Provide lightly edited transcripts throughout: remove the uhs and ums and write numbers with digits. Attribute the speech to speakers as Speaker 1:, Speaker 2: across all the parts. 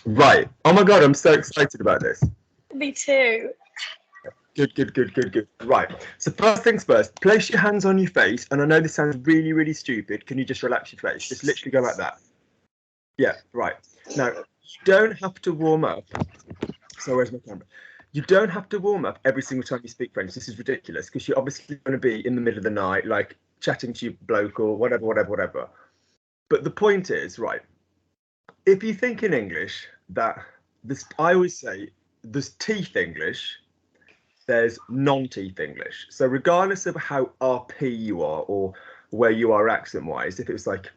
Speaker 1: Right. Oh my God, I'm so excited about this.
Speaker 2: Me too.
Speaker 1: Good. Right. So first things first, place your hands on your face. And I know this sounds really, really stupid. Can you just relax your face? Just literally go like that. Yeah, right. Now, you don't have to warm up. So where's my camera? You don't have to warm up every single time you speak French. This is ridiculous because you're obviously going to be in the middle of the night, like chatting to your bloke or whatever. But the point is, right, if you think in English that this, I always say there's teeth English, there's non-teeth English. So regardless of how RP you are or where you are accent-wise, if it was like,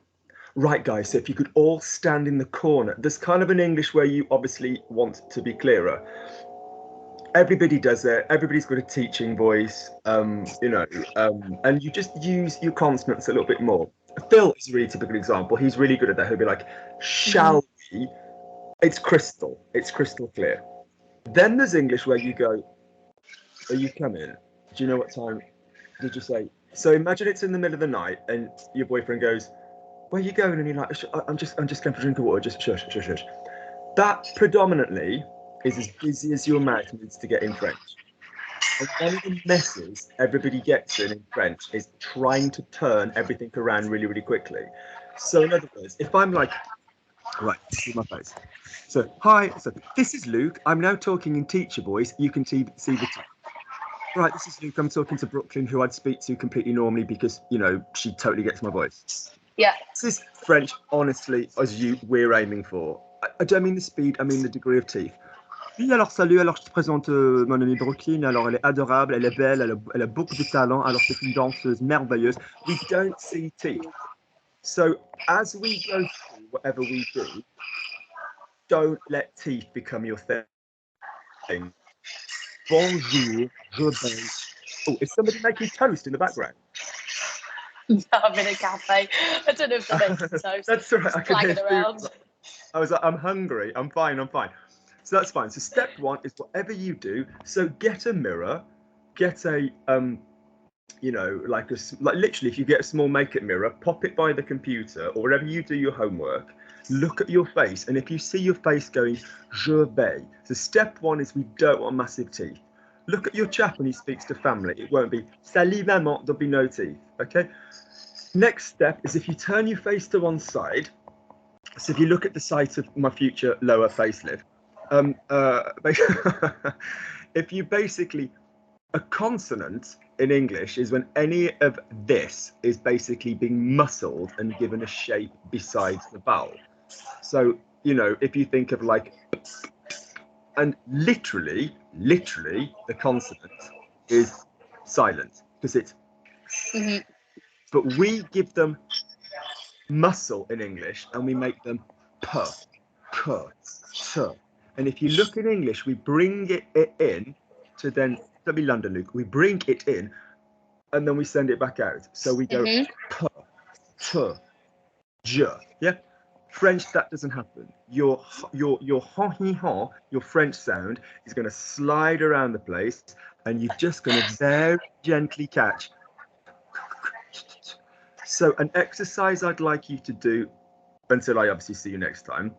Speaker 1: right, guys, so if you could all stand in the corner, there's kind of an English where you obviously want to be clearer. Everybody does it. Everybody's got a teaching voice, and you just use your consonants a little bit more. Phil is a really typical example. He's really good at that. He'll be like, shall we? It's crystal clear. Then there's English where you go, are you coming? Do you know what time did you say? So imagine it's in the middle of the night and your boyfriend goes, where are you going? And you're like, I'm just going for a drink of water, just shush. That predominantly is as busy as your mouth needs to get in French. And one of the messes everybody gets in French is trying to turn everything around really, really quickly. So in other words, if I'm like, right, see my face. So, hi, so this is Luke. I'm now talking in teacher voice. You can see the teeth. Right, this is Luke. I'm talking to Brooklyn, who I'd speak to completely normally because, she totally gets my voice.
Speaker 2: Yeah.
Speaker 1: This is French, honestly, as we're aiming for. I don't mean the speed, I mean the degree of teeth. Oui, alors salut, alors je te présente mon amie Brooklyn. Alors elle est adorable, elle est belle, elle a beaucoup de talent. Alors c'est une danseuse merveilleuse. We don't see teeth. So as we go through whatever we do, don't let teeth become your thing. Bonjour, je vais. Oh, is somebody making toast in the background?
Speaker 2: I'm in a cafe. I don't know if they're making toast.
Speaker 1: That's all right. I can hear
Speaker 2: around.
Speaker 1: I was like, I'm hungry. I'm fine. So that's fine. So step one is whatever you do. So get a mirror, get a like literally, if you get a small makeup mirror, pop it by the computer or wherever you do your homework. Look at your face, and if you see your face going, je vais. So step one is we don't want massive teeth. Look at your chap when he speaks to family. It won't be salut maman. There'll be no teeth. Okay. Next step is if you turn your face to one side. So if you look at the site of my future lower facelift, if you basically, a consonant in English is when any of this is basically being muscled and given a shape besides the vowel. So, if you think of like, and literally, the consonant is silent because it's, but we give them muscle in English and we make them p, k, t. And if you look in English, we bring it in to then, let me London, Luke, we bring it in and then we send it back out. So we go p, t, j, yeah? French, that doesn't happen. Your ha, your French sound is going to slide around the place and you're just going to very gently catch. So an exercise I'd like you to do, until I obviously see you next time,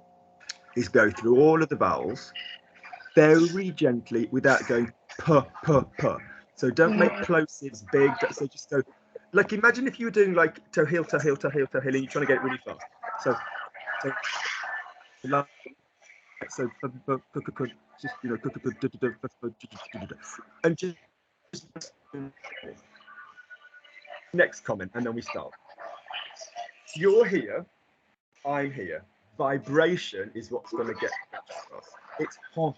Speaker 1: is go through all of the vowels very gently without going p. So don't make plosives big. So just go, like imagine if you were doing like to heel, and you're trying to get it really fast. So just and just next comment, and then we start. You're here, I'm here. Vibration is what's going to get across. It's ha.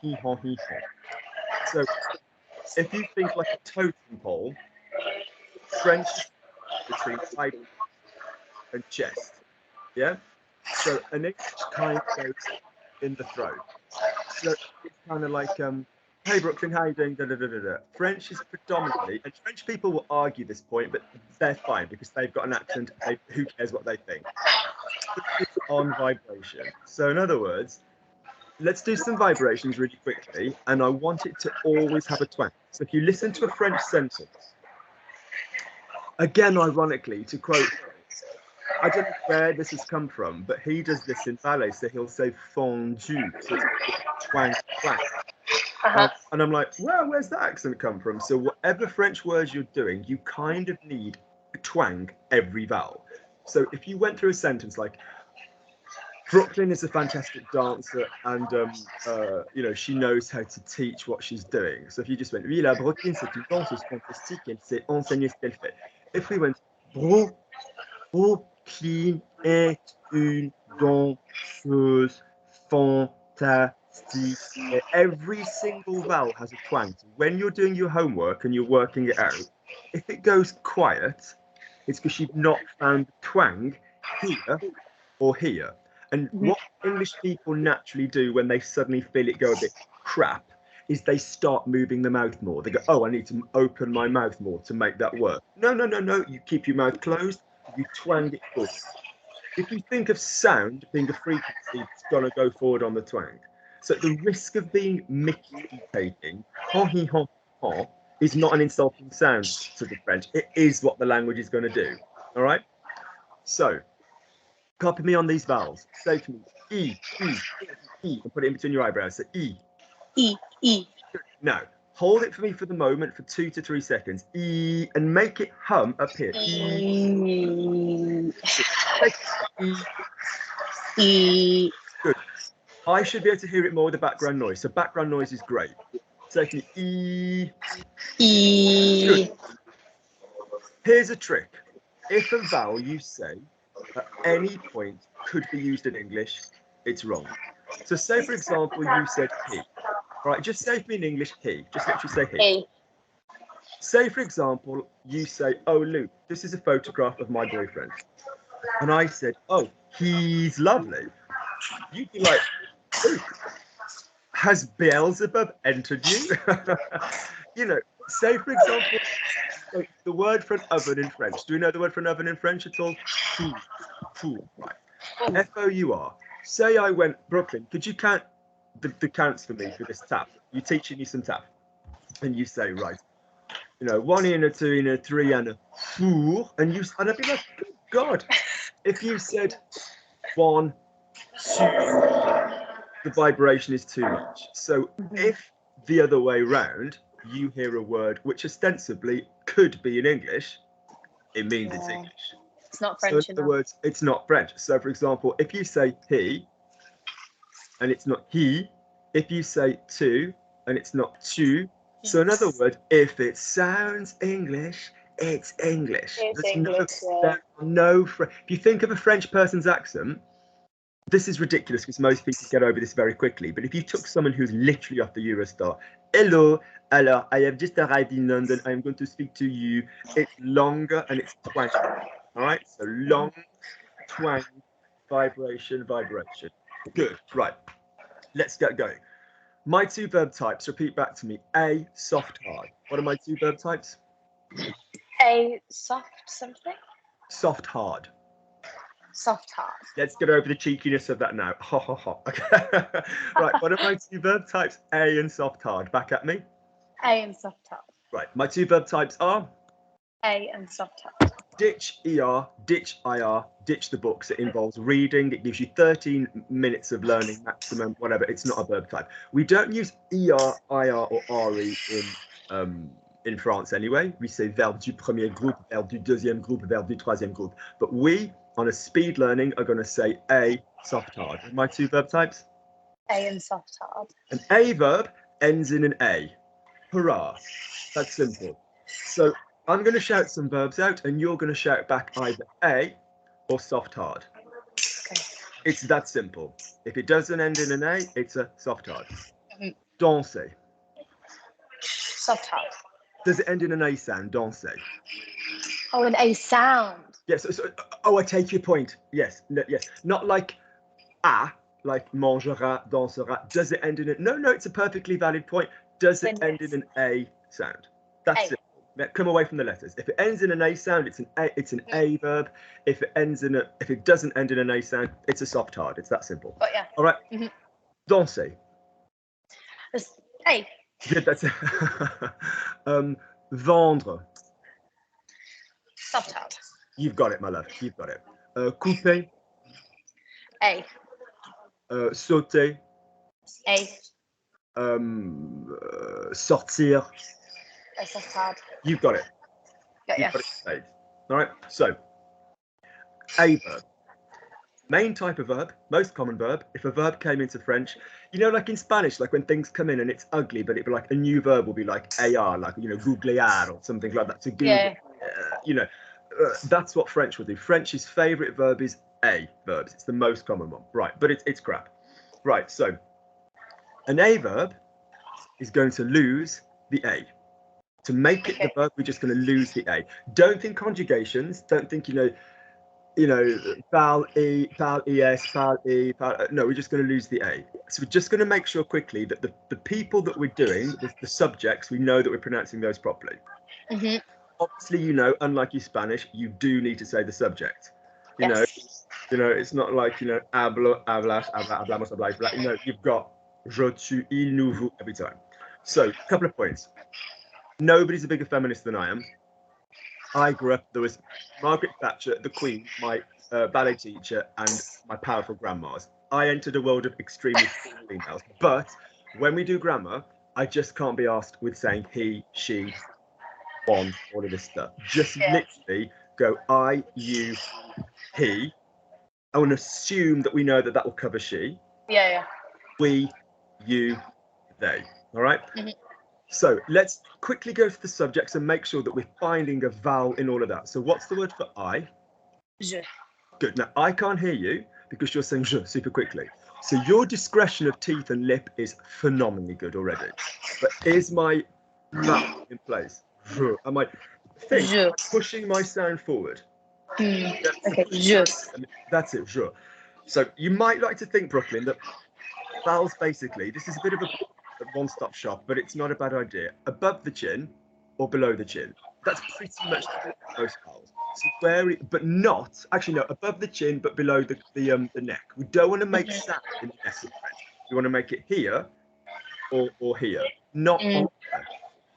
Speaker 1: So if you think like a totem pole, French between side and chest, yeah. So an English kind of goes in the throat. So it's kind of like hey Brooklyn, how are you doing? French is predominantly, and French people will argue this point, but they're fine because they've got an accent. Who cares what they think? It's on vibration. So in other words, let's do some vibrations really quickly, and I want it to always have a twang. So if you listen to a French sentence, again, ironically, to quote, I don't know where this has come from, but he does this in ballet. So he'll say fondue, so it's twang, twang. And I'm like, well, where's that accent come from? So whatever French words you're doing, you kind of need twang every vowel. So if you went through a sentence like, Brooklyn is a fantastic dancer, and you know, she knows how to teach what she's doing. So if you just went, oui, la Brooklyn, c'est une danseuse fantastique, elle sait enseigner ce qu'elle fait. If we went, Brooklyn est une danseuse fantastique. Every single vowel has a twang. So when you're doing your homework and you're working it out, if it goes quiet, it's because you've not found the twang here or here. And what English people naturally do when they suddenly feel it go a bit crap is they start moving the mouth more. They go, oh, I need to open my mouth more to make that work. No, no, no, no. You keep your mouth closed. You twang it forward. If you think of sound being a frequency, it's going to go forward on the twang. So the risk of being Mickey-taking, is not an insulting sound to the French. It is what the language is going to do. All right? So, copy me on these vowels. Say to me, E, and put it in between your eyebrows. So E.
Speaker 2: E.
Speaker 1: Now, hold it for me for the moment for 2 to 3 seconds. E, and make it hum up here.
Speaker 2: E.
Speaker 1: Good. I should be able to hear it more with the background noise. So background noise is great. Secondly, E. Good. Here's a trick. If a vowel you say at any point could be used in English, it's wrong. So say, for example, you said he. Right, just say for me in English, he. Just literally say he. Say, for example, you say, oh, Luke, this is a photograph of my boyfriend. And I said, oh, he's lovely. You'd be like, Luke, has Beelzebub entered you? You know, say, for example, like the word for an oven in French. Do we know the word for an oven in French at all? Four. Right. F-O-U-R. Say I went, Brooklyn, could you count the counts for me for this tap? You're teaching me some tap. And you say, right, you know, 1 and a 2 and a 3 and a 4. And I'd be like, good God. If you said 1, 2, the vibration is too much. So if the other way round, you hear a word which ostensibly could be in English, it means it's English.
Speaker 2: It's not French.
Speaker 1: So in other words, it's not French. So for example, if you say he and it's not he, if you say tu and it's not tu, so in other words, if it sounds English, it's English.
Speaker 2: It's English.
Speaker 1: If you think of a French person's accent, this is ridiculous because most people get over this very quickly. But if you took someone who's literally off the Eurostar, hello, alors, I have just arrived in London. I'm going to speak to you. It's longer and it's twang. All right, so long, twang, vibration. Good, right. Let's get going. My 2 verb types, repeat back to me. A, soft, hard. What are my 2 verb types?
Speaker 2: A, soft something?
Speaker 1: Soft, hard.
Speaker 2: Soft, hard.
Speaker 1: Let's get over the cheekiness of that now. Ha, ha, ha. Okay. Right, what are my 2 verb types? A and soft, hard. Back at me.
Speaker 2: A and soft, hard.
Speaker 1: Right, my 2 verb types are?
Speaker 2: A and soft, hard.
Speaker 1: Ditch ER, ditch IR, ditch the books. It involves reading. It gives you 13 minutes of learning maximum, whatever. It's not a verb type. We don't use ER, IR, or RE in France anyway. We say verbe du premier groupe, verbe du deuxième groupe, verbe du troisième groupe. But we, on a speed learning, are going to say A, soft, hard. My 2 verb types?
Speaker 2: A and soft, hard.
Speaker 1: An A verb ends in an A. Hurrah. That's simple. So I'm going to shout some verbs out and you're going to shout back either A or soft, hard.
Speaker 2: Okay.
Speaker 1: It's that simple. If it doesn't end in an A, it's a soft, hard. Danser.
Speaker 2: Soft, hard.
Speaker 1: Does it end in an A sound? Danser.
Speaker 2: Oh, an A sound.
Speaker 1: Yes. Oh, I take your point. Yes. Yes. Not like A, like mangera, dansera. Does it end in it? No, it's a perfectly valid point. Does it end in an A sound? That's it. Come away from the letters. If it ends in an A sound, it's an A verb. If it doesn't end in an A sound, it's a soft, hard. It's that simple.
Speaker 2: Oh yeah.
Speaker 1: All right. Danser.
Speaker 2: It's A.
Speaker 1: Good. That's it. Vendre.
Speaker 2: Soft, hard.
Speaker 1: You've got it, my love. You've got it. Couper.
Speaker 2: A.
Speaker 1: Sauter.
Speaker 2: A.
Speaker 1: Sortir.
Speaker 2: That's hard.
Speaker 1: You've got it.
Speaker 2: Yeah.
Speaker 1: You've got it saved. All right. So, a verb. Main type of verb, most common verb. If a verb came into French, you know, like in Spanish, like when things come in and it's ugly, but it'd be like a new verb will be like AR, like, you know, googlear or something like that. To Google,
Speaker 2: Yeah.
Speaker 1: you know, that's what French will do. French's favorite verb is a verbs. It's the most common one, right? But it's crap, right? So, an a verb is going to lose the a. To make it the verb, we're just going to lose the a. Don't think conjugations. Don't think, you know, vowel e, vowel es, vowel e, vowel, no, we're just going to lose the a. So we're just going to make sure quickly that the people that we're doing, the subjects, we know that we're pronouncing those properly. Obviously, you know, unlike your Spanish, you do need to say the subject. You know, it's not like, you know, hablo, hablas, habla, hablamos, habláis, habla. You know, you've got je, tu, il, nous, vous every time. So, a couple of points. Nobody's a bigger feminist than I am. I grew up, there was Margaret Thatcher, the Queen, my ballet teacher, and my powerful grandmas. I entered a world of extremely females. But when we do grammar, I just can't be asked with saying he, she, one, all of this stuff. Just literally go I, you, he. I want to assume that we know that will cover she.
Speaker 2: Yeah.
Speaker 1: We, you, they. All right? So let's quickly go to the subjects and make sure that we're finding a vowel in all of that. So what's the word for I?
Speaker 2: Je.
Speaker 1: Good. Now, I can't hear you because you're saying je super quickly. So your discretion of teeth and lip is phenomenally good already. But is my vowel in place? Je. Am I pushing my sound forward?
Speaker 2: Okay, je.
Speaker 1: That's it, je. So you might like to think, Brooklyn, that vowels basically, this is a bit of a one-stop shop, but it's not a bad idea. Above the chin or below the chin. That's pretty much most vowels. So but not actually no, above the chin but below the neck. We don't want to make sound in the neck of French. We want to make it here or here, not on there.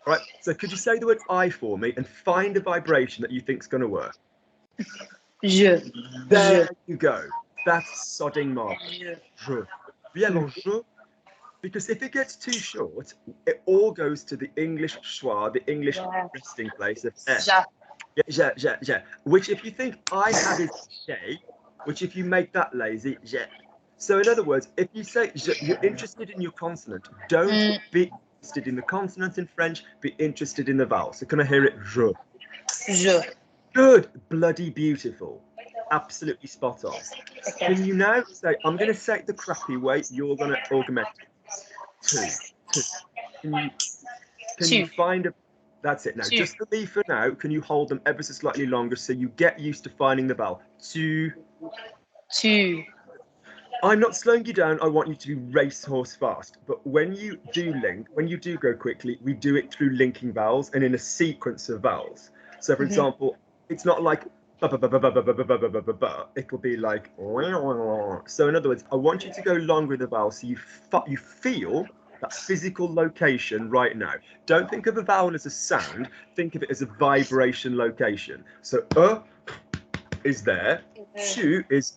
Speaker 1: Right. So could you say the word I for me and find a vibration that you think's going to work?
Speaker 2: Je.
Speaker 1: There you go. That's sodding marvelous. Je. Bien je. Because if it gets too short, it all goes to the English schwa, the English resting place of ja. Which if you think I have is je, which if you make that lazy, je. So in other words, if you say je, you're interested in your consonant, don't be interested in the consonant in French, be interested in the vowel. So can I hear it? Je.
Speaker 2: Je.
Speaker 1: Good. Bloody beautiful. Absolutely spot on. Can you now say, I'm going to say it the crappy way, you're going to augment it. Two. Can you find a... That's it now. Just for me for now, can you hold them ever so slightly longer so you get used to finding the vowel? Two. I'm not slowing you down. I want you to be racehorse fast. But when you do go quickly, we do it through linking vowels and in a sequence of vowels. So for example, it's not like it'll be like so in other words, I want you to go longer with the vowel so you feel that physical location right now. Don't think of a vowel as a sound, think of it as a vibration location. So is there, chu is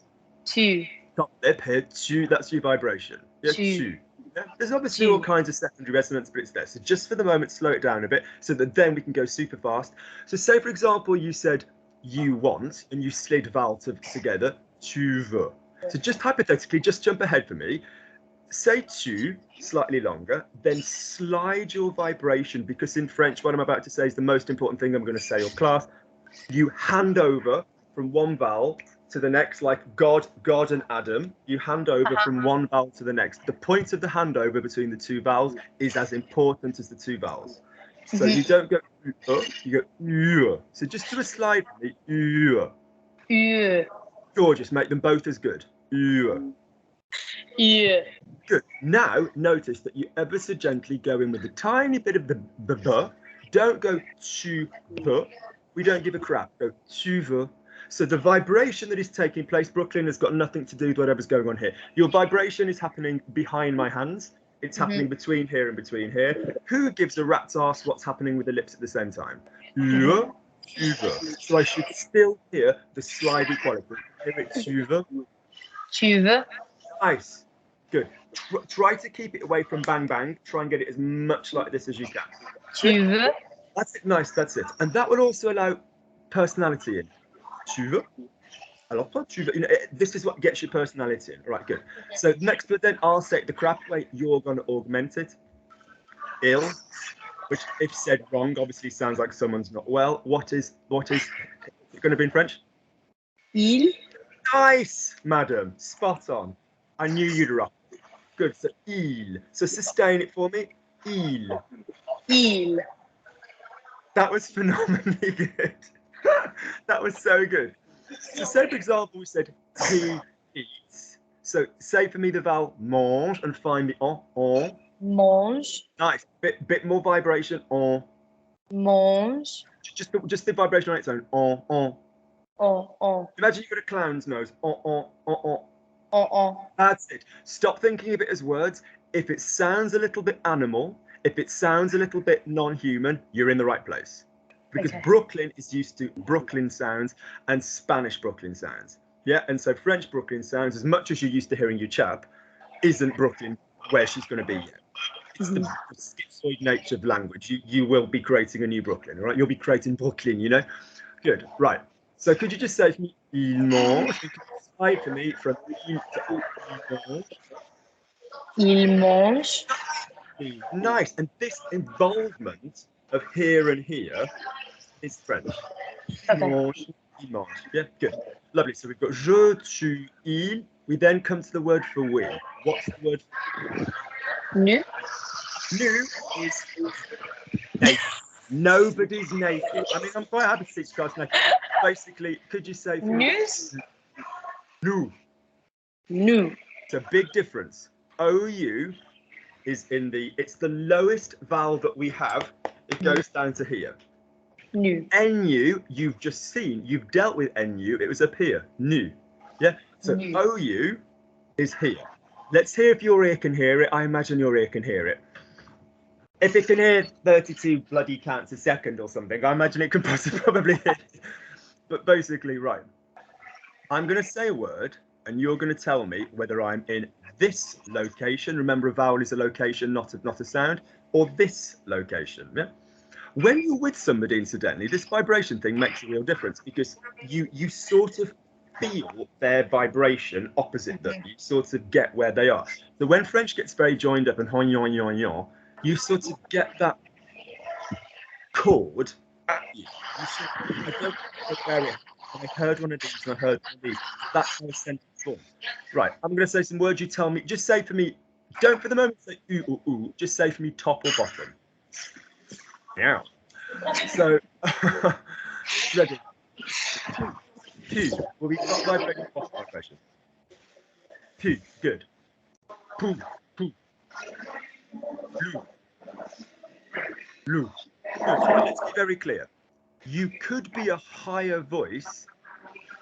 Speaker 1: top lip here, chu, that's your vibration. Yeah, chu. Yeah? There's obviously all kinds of secondary resonance, but it's there. So just for the moment, slow it down a bit so that then we can go super fast. So say, for example, you said you want and you slid vowel together, tu veux. So just hypothetically, just jump ahead for me. Say tu slightly longer, then slide your vibration, because in French, what I'm about to say is the most important thing I'm going to say or class. You hand over from one vowel to the next, like God and Adam. You hand over from one vowel to the next. The point of the handover between the two vowels is as important as the two vowels. So you don't go you go so just do a slide for me. Gorgeous, make them both as good. Good. Now notice that you ever so gently go in with a tiny bit of the b. Don't go tu veux. We don't give a crap. Go tu veux. So the vibration that is taking place, Brooklyn, has got nothing to do with whatever's going on here. Your vibration is happening behind my hands. It's happening between here and between here. Who gives a rat's ass what's happening with the lips at the same time? So I should still hear the slide equality. hear it. Tu veux.
Speaker 2: Tu veux.
Speaker 1: Nice. Good. Try to keep it away from bang bang. Try and get it as much like this as you can.
Speaker 2: Tu veux.
Speaker 1: That's it. Nice. That's it. And that will also allow personality in. Tu veux. Alors toi, tu veux. You know, this is what gets your personality in. Right. Good. So next, but then I'll say it the correct way. You're going to augment it. Il, which if said wrong, obviously sounds like someone's not well. What is it going to be in French?
Speaker 2: Il.
Speaker 1: Nice, madam. Spot on. I knew you'd rock. Good. So il. So sustain it for me. Il.
Speaker 2: Il.
Speaker 1: That was phenomenally good. That was so good. So say, for example, we said he eats. So say for me the vowel mange and find the on.
Speaker 2: Mange.
Speaker 1: Nice. Bit more vibration. On.
Speaker 2: Mange.
Speaker 1: Just the vibration on its own. On.
Speaker 2: On.
Speaker 1: Imagine you've got a clown's nose.
Speaker 2: On.
Speaker 1: That's it. Stop thinking of it as words. If it sounds a little bit animal, if it sounds a little bit non-human, you're in the right place. Because
Speaker 2: Okay.
Speaker 1: Brooklyn is used to Brooklyn sounds and Spanish Brooklyn sounds. Yeah, and so French Brooklyn sounds, as much as you're used to hearing your chap, isn't Brooklyn where she's going to be yet. It's the schizoid nature of language. You will be creating a new Brooklyn, all right? You'll be creating Brooklyn, you know? Good, right. So could you just say for me, il mange? You could slide for me from il to il mange.
Speaker 2: Il mange.
Speaker 1: Nice. And this involvement of here and here is French.
Speaker 2: Okay.
Speaker 1: Mange, il mange. Yeah, good. Lovely. So we've got je, tu, il. We then come to the word for we. What's the word for
Speaker 2: Nu.
Speaker 1: new? Is native. Nobody's native. I mean, I'm quite happy to teach guys native. Basically, could you say for me?
Speaker 2: Nus.
Speaker 1: Nu.
Speaker 2: Nu.
Speaker 1: It's a big difference. OU is it's the lowest vowel that we have. It goes down to here.
Speaker 2: Nu.
Speaker 1: NU, you've just seen. You've dealt with NU. It was up here. Nu. Yeah. So
Speaker 2: Nu.
Speaker 1: OU is here. Let's hear if your ear can hear it. I imagine your ear can hear it. If it can hear 32 bloody counts a second or something, I imagine it can probably hear. But basically, right. I'm going to say a word, and you're going to tell me whether I'm in this location. Remember, a vowel is a location, not a sound, or this location. Yeah. When you're with somebody, incidentally, this vibration thing makes a real difference because you sort of feel their vibration opposite them. You sort of get where they are. So when French gets very joined up and hon yon yon yon, you sort of get that chord at you. I don't know where it is. I heard one of these and I heard one of these. That's how a sentence forms. Right, I'm going to say some words. You tell me. Just say for me. Don't for the moment say ooh or ooh. Just say for me top or bottom. Yeah. So, ready. Two. Well, we've got vibration, bottom vibration. Two. Good. Poo. Poo. Blue. Blue. Good. So let's be very clear. You could be a higher voice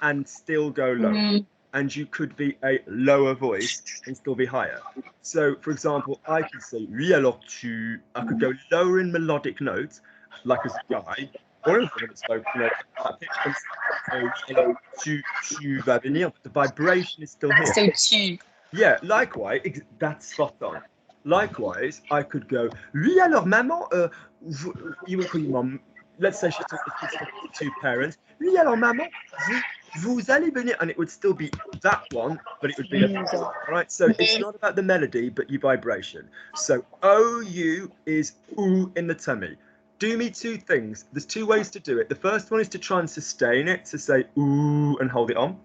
Speaker 1: and still go low, and you could be a lower voice and still be higher. So, for example, I could say oui alors tu. I could go lower in melodic notes, like a guy, or in someone that spoke, you know, that pitch and so tu vas venir, but the vibration is still here.
Speaker 2: So tu.
Speaker 1: Yeah, likewise, that's spot on. Likewise, I could go oui alors maman, you will call your mom. Let's say she's talking to two parents. Oui alors maman, vous allez venir, and it would still be that one, but it would be right. So it's not about the melody, but your vibration. So OU is ooh in the tummy. Do me two things. There's two ways to do it. The first one is to try and sustain it, to say ooh and hold it on.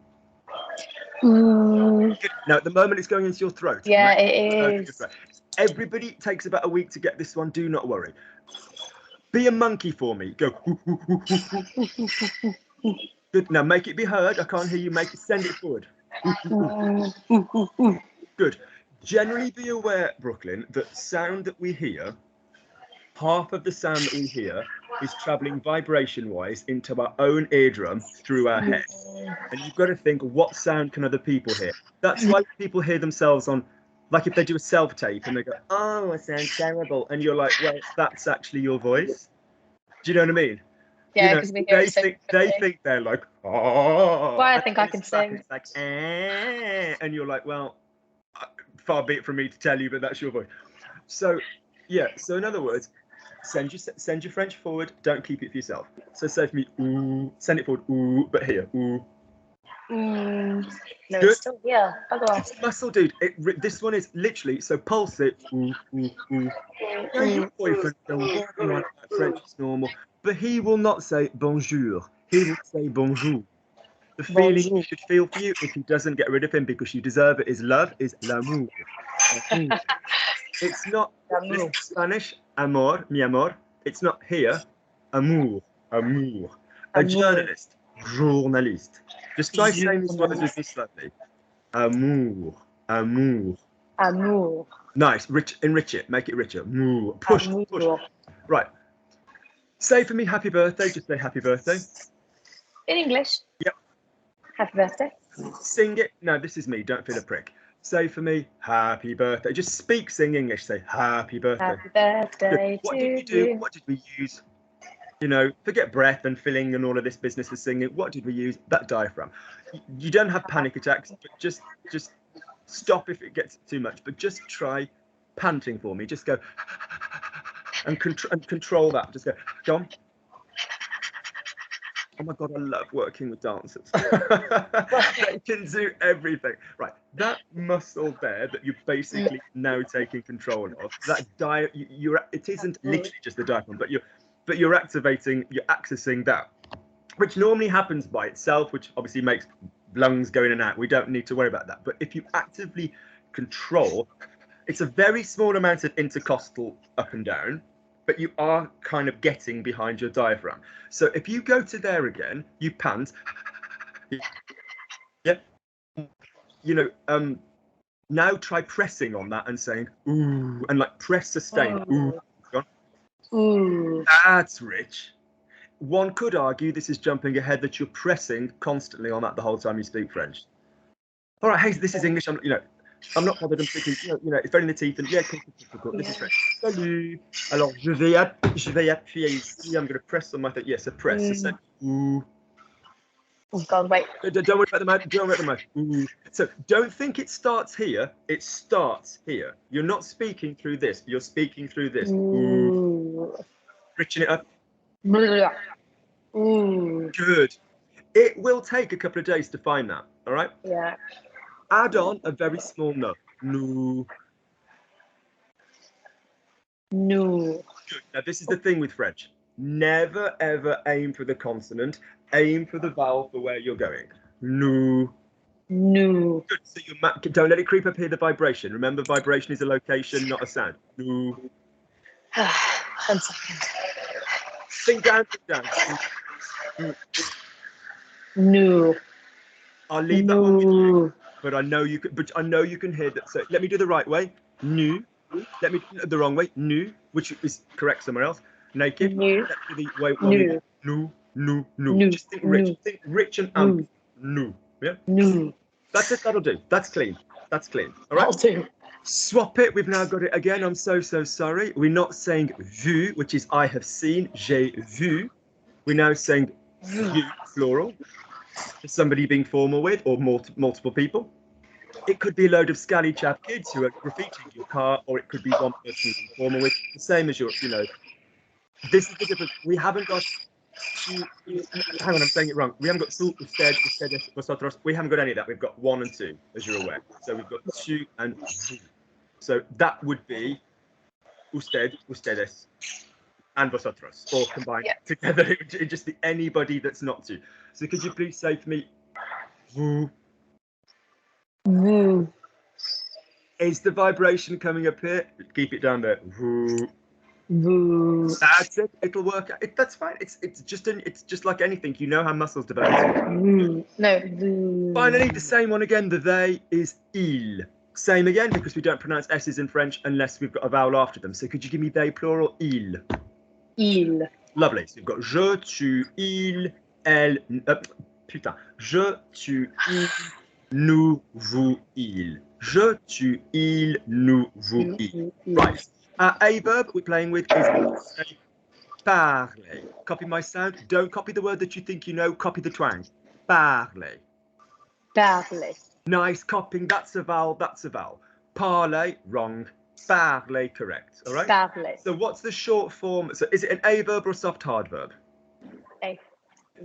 Speaker 2: Ooh.
Speaker 1: Now at the moment it's going into your throat.
Speaker 2: Yeah, it is.
Speaker 1: Everybody takes about a week to get this one. Do not worry. Be a monkey for me. Go. Good. Now make it be heard. I can't hear you. Send it forward. Good. Generally be aware, Brooklyn, that sound that we hear, half of the sound that we hear is traveling vibration-wise into our own eardrum through our head. And you've got to think, what sound can other people hear? That's why people hear themselves on, like if they do a self-tape and they go, oh, I sound terrible. And you're like, well, that's actually your voice. Do you know what I mean?
Speaker 2: Yeah, because we hear it so
Speaker 1: they think they're like, oh.
Speaker 2: Well, I think I can sing.
Speaker 1: It's like, and you're like, well, far be it from me to tell you, but that's your voice. So, yeah. So in other words, send your French forward. Don't keep it for yourself. So say for me, ooh, send it forward, ooh, but here, ooh.
Speaker 2: No,
Speaker 1: Good.
Speaker 2: it's still here. Bugger off.
Speaker 1: Muscle, dude. This one is literally, so pulse it, ooh, ooh, ooh. Now, your boyfriend will walk around like French is normal, but he will not say bonjour. He will say bonjour. The feeling you should feel for you if he doesn't get rid of him because you deserve it is love, is l'amour. It's not Spanish, amor, mi amor. It's not here, amour, amour. A journalist, journaliste. Just try saying these words with me slowly. Amour, amour.
Speaker 2: Amour.
Speaker 1: Nice, enrich it, make it richer. Amour. Push, push. Right. Say for me happy birthday, just say happy birthday.
Speaker 2: In English?
Speaker 1: Yep.
Speaker 2: Happy birthday.
Speaker 1: Sing it. No, this is me, don't feel a prick. Say for me happy birthday. Just speak, sing English, say happy birthday.
Speaker 2: Happy birthday.
Speaker 1: What did we do? What did we use? You know, forget breath and filling and all of this business of singing. What did we use? That diaphragm. You don't have panic attacks, but just stop if it gets too much. But just try panting for me. Just go and control that. Just go on. Oh my God, I love working with dancers. They can do everything. Right, that muscle there that you're basically now taking control of, that it isn't literally just the diaphragm, but you're accessing that, which normally happens by itself, which obviously makes lungs go in and out. We don't need to worry about that. But if you actively control, it's a very small amount of intercostal up and down, but you are kind of getting behind your diaphragm. So if you go to there again, you pant. Yeah. You know, now try pressing on that and saying, ooh, and like press sustain. Ooh.
Speaker 2: Ooh.
Speaker 1: That's rich. One could argue this is jumping ahead, that you're pressing constantly on that the whole time you speak French. All right, hey, this is English. I'm not bothered. I'm speaking, it's very in the teeth. And yeah, cool. This is French. Salut. Alors, je vais appuyer ici. I'm going to press on my thing. Yes, a press. Ooh.
Speaker 2: Oh God, wait.
Speaker 1: Don't worry about the mouth. Don't worry about the mouth. Ooh. So don't think it starts here. It starts here. You're not speaking through this. You're speaking through this. Ooh. Richen it up.
Speaker 2: Ooh.
Speaker 1: Good. It will take a couple of days to find that. All right.
Speaker 2: Yeah.
Speaker 1: Add on a very small no. No.
Speaker 2: No.
Speaker 1: Good. Now this is the thing with French. Never ever aim for the consonant. Aim for the vowel for where you're going. No.
Speaker 2: No.
Speaker 1: Good. So don't let it creep up here. The vibration. Remember, vibration is a location, not a sound. No.
Speaker 2: 1 second.
Speaker 1: Think down.
Speaker 2: No.
Speaker 1: I'll leave that one with you. But I know you can hear that. So let me do the right way. Nu. Let me do the wrong way. Nu, which is correct somewhere else. Naked.
Speaker 2: Nu.
Speaker 1: The way no. Just think rich. Think rich and amp. Nu. Yeah.
Speaker 2: Nu.
Speaker 1: That's it. That'll do. That's clean. All right.
Speaker 2: That'll do.
Speaker 1: Swap it. We've now got it again. I'm so sorry. We're not saying vu, which is I have seen. J'ai vu. We're now saying vu, plural. Somebody being formal with, or multiple people. It could be a load of scally chap kids who are graffitiing your car, or it could be one person being formal with, the same as this is the difference. We haven't got hang on, I'm saying it wrong. We haven't got tú, ustedes, vosotros. We haven't got any of that. We've got 1 and 2, as you're aware. So we've got tú and vous. So that would be usted, ustedes, and vosotros, all combined together. It would just be anybody that's not to. So could you please say for me, vous?
Speaker 2: Vous.
Speaker 1: Is the vibration coming up here? Keep it down there. Vous.
Speaker 2: Vous.
Speaker 1: That's it. It'll work. That's fine. It's just like anything. You know how muscles develop.
Speaker 2: No. Vous.
Speaker 1: Finally, the same one again. The they is il. Same again, because we don't pronounce S's in French unless we've got a vowel after them. So could you give me they plural? Il.
Speaker 2: Il.
Speaker 1: Lovely. So you've got je, tu, il, elle. Putain. Je, tu, il, nous, vous, il. Je, tu, il, nous, vous, il. Right. A verb we're playing with is Parler. Copy my sound. Don't copy the word that you think you know. Copy the twang. Parler.
Speaker 2: Parler.
Speaker 1: Nice copying. That's a vowel. That's a vowel. Parler, wrong. Parler, correct. All right.
Speaker 2: Parler.
Speaker 1: So what's the short form? So is it an A verb or a soft hard verb?
Speaker 2: A.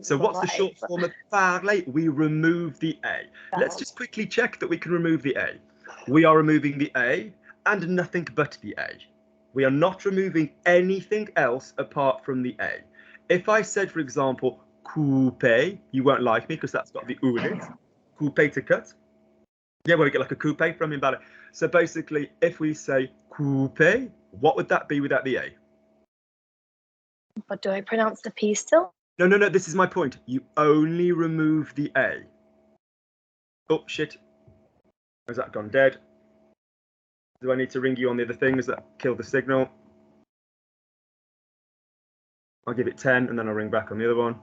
Speaker 1: So what's the short form of parler? We remove the A. Let's just quickly check that we can remove the A. We are removing the A and nothing but the A. We are not removing anything else apart from the A. If I said, for example, coupe, you won't like me because that's got the U in it. Coupe to cut. Yeah, where we get like a coupe from in ballet. So basically, if we say coupe, what would that be without the A?
Speaker 2: But do I pronounce the P still?
Speaker 1: No, no, no, this is my point. You only remove the A. Oh, shit. Has that gone dead? Do I need to ring you on the other thing? Has that killed the signal? I'll give it 10 and then I'll ring back on the other one.